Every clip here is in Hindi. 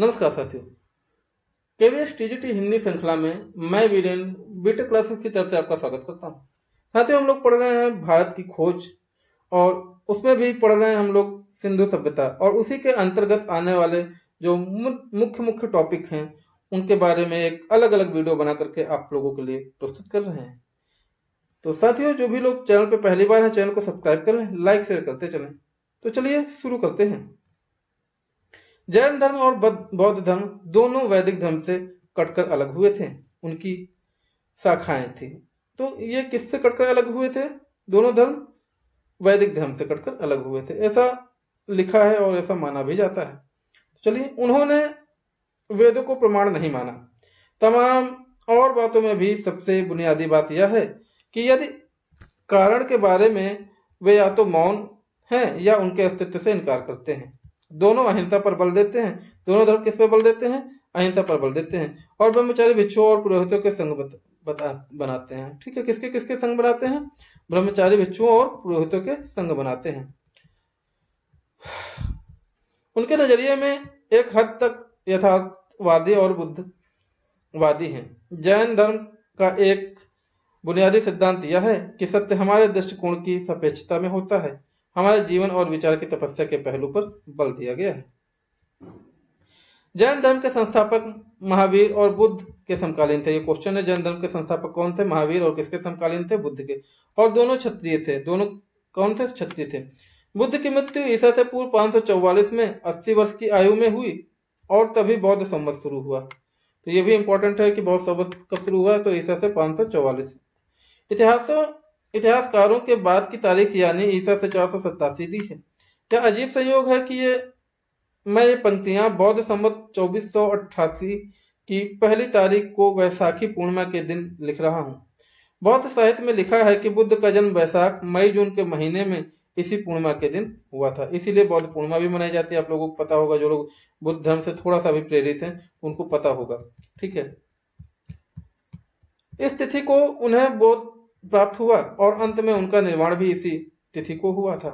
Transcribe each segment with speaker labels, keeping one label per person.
Speaker 1: नमस्कार साथियों, केवीएस टीजीटी हिंदी श्रृंखला में मैं वीरेंद्र बीटेक क्लासेस की तरफ से आपका स्वागत करता हूं। साथियों, हम लोग पढ़ रहे हैं भारत की खोज और उसमें भी पढ़ रहे हैं हम लोग सिंधु सभ्यता और उसी के अंतर्गत आने वाले जो मुख्य मुख्य टॉपिक हैं उनके बारे में एक अलग अलग वीडियो बना करके आप लोगों के लिए प्रस्तुत कर रहे हैं। तो साथियों, जो भी लोग चैनल पर पहली बार हैं चैनल को सब्सक्राइब कर लें, लाइक शेयर करते चलें। तो चलिए शुरू करते हैं। जैन धर्म और बौद्ध धर्म दोनों वैदिक धर्म से कटकर अलग हुए थे, उनकी शाखाएं थी। तो ये किससे कटकर अलग हुए थे? दोनों धर्म वैदिक धर्म से कटकर अलग हुए थे, ऐसा लिखा है और ऐसा माना भी जाता है। चलिए, उन्होंने वेदों को प्रमाण नहीं माना। तमाम और बातों में भी सबसे बुनियादी बात यह है कि यदि कारण के बारे में वे या तो मौन हैं या उनके अस्तित्व से इनकार करते हैं। दोनों अहिंसा पर बल देते हैं। दोनों धर्म किस पर बल देते हैं? अहिंसा पर बल देते हैं। और ब्रह्मचारी भिक्षुओं और पुरोहितों के संग बनाते हैं। ठीक है, किसके किसके संग बनाते हैं? ब्रह्मचारी भिक्षुओं और पुरोहितों के संग बनाते हैं। उनके नजरिए में एक हद तक यथार्थवादी और बुद्धवादी हैं। जैन धर्म का एक बुनियादी सिद्धांत यह है कि सत्य हमारे दृष्टिकोण की सापेक्षता में होता है। हमारे जीवन और विचार की तपस्या के पहलू पर बल दिया गया है। जैन धर्म के संस्थापक महावीर और बुद्ध के समकालीन थे। ये क्वेश्चन है, जैन धर्म के संस्थापक कौन थे? महावीर। और किसके समकालीन थे? बुद्ध के। और दोनों क्षत्रिय थे। दोनों कौन थे? क्षत्रिय थे। बुद्ध की मृत्यु ईसा से पूर्व 544 में 80 वर्ष की आयु में हुई और तभी बौद्ध संवत शुरू हुआ। तो ये भी इंपॉर्टेंट है कि बौद्ध संवत कब शुरू हुआ? तो ईसा से 544। इतिहासकारों के बाद की तारीख यानी ईसा से 487 दी है। क्या अजीब संयोग है कि मैं ये पंक्तियां बौद्ध संवत 2488 की पहली तारीख को वैसाखी पूर्णिमा के दिन लिख रहा हूं। बौद्ध साहित्य में लिखा है कि बुद्ध का जन्म वैशाख मई जून के महीने में इसी पूर्णिमा के दिन हुआ था, इसीलिए बौद्ध पूर्णिमा भी मनाई जाती है। आप लोगों को पता होगा, जो लोग बुद्ध धर्म से थोड़ा सा भी प्रेरित हैं उनको पता होगा। ठीक है, इस तिथि को उन्हें बौद्ध प्राप्त हुआ और अंत में उनका निर्माण भी इसी तिथि को हुआ था।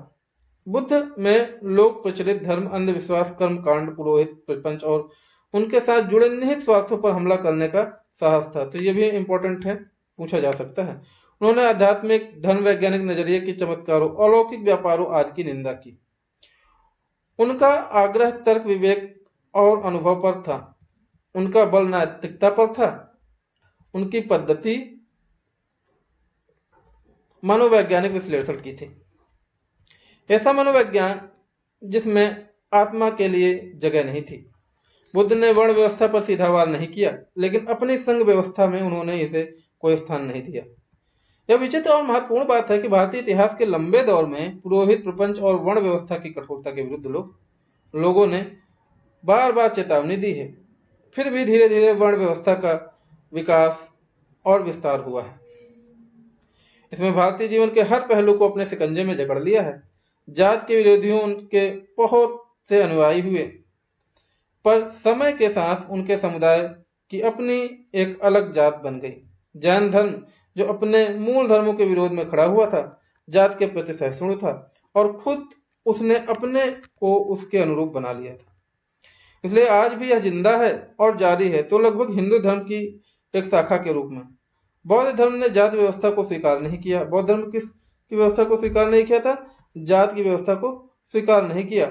Speaker 1: बुद्ध में लोक प्रचलित धर्म, अंधविश्वास, कर्म कांड, पुरोहित, प्रपंच और उनके साथ जुड़े निहित स्वार्थों पर हमला करने का साहस था। तो ये भी इंपॉर्टेंट है, पूछा जा सकता है। उन्होंने आध्यात्मिक, धर्म वैज्ञानिक नजरिए की चमत्कारों, अलौकिक व्यापारों आदि की निंदा की। उनका आग्रह तर्क, विवेक और अनुभव पर था। उनका बल नैतिकता पर था। उनकी पद्धति मनोवैज्ञानिक विश्लेषण की थी। ऐसा मनोविज्ञान जिसमें आत्मा के लिए जगह नहीं थी। बुद्ध ने वर्ण व्यवस्था पर सीधा वार नहीं किया, लेकिन अपनी संघ व्यवस्था में उन्होंने इसे कोई स्थान नहीं दिया। यह विचित्र और महत्वपूर्ण बात है कि भारतीय इतिहास के लंबे दौर में पुरोहित, प्रपंच और वर्ण व्यवस्था की कठोरता के विरुद्ध लोगों ने बार बार चेतावनी दी है। फिर भी धीरे धीरे वर्ण व्यवस्था का विकास और विस्तार हुआ है। इसमें भारतीय जीवन के हर पहलू को अपने शिकंजे में जकड़ लिया है। जात के विरोधियों उनके बहुत से अनुयायी हुए, पर समय के साथ उनके समुदाय की अपनी एक अलग जात बन गई। जैन धर्म, जो अपने मूल धर्मों के विरोध में खड़ा हुआ था, जात के प्रति सहिष्णु था और खुद उसने अपने को उसके अनुरूप बना लिया था। इसलिए आज भी यह जिंदा है और जारी है, तो लगभग हिंदू धर्म की एक शाखा के रूप में। बौद्ध धर्म ने जात व्यवस्था को स्वीकार नहीं किया। बौद्ध धर्म किस की व्यवस्था को स्वीकार नहीं किया था? जात की व्यवस्था को स्वीकार नहीं किया।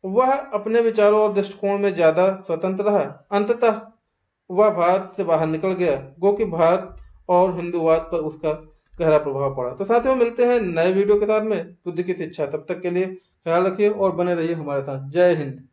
Speaker 1: वह अपने विचारों और दृष्टिकोण में ज्यादा स्वतंत्र रहा। अंततः वह भारत से बाहर निकल गया, गो कि भारत और हिंदूवाद पर उसका गहरा प्रभाव पड़ा। तो साथियों, मिलते हैं नए वीडियो के साथ में बुद्ध की शिक्षा। तब तक के लिए ख्याल रखिए और बने रहिए हमारे साथ। जय हिंद।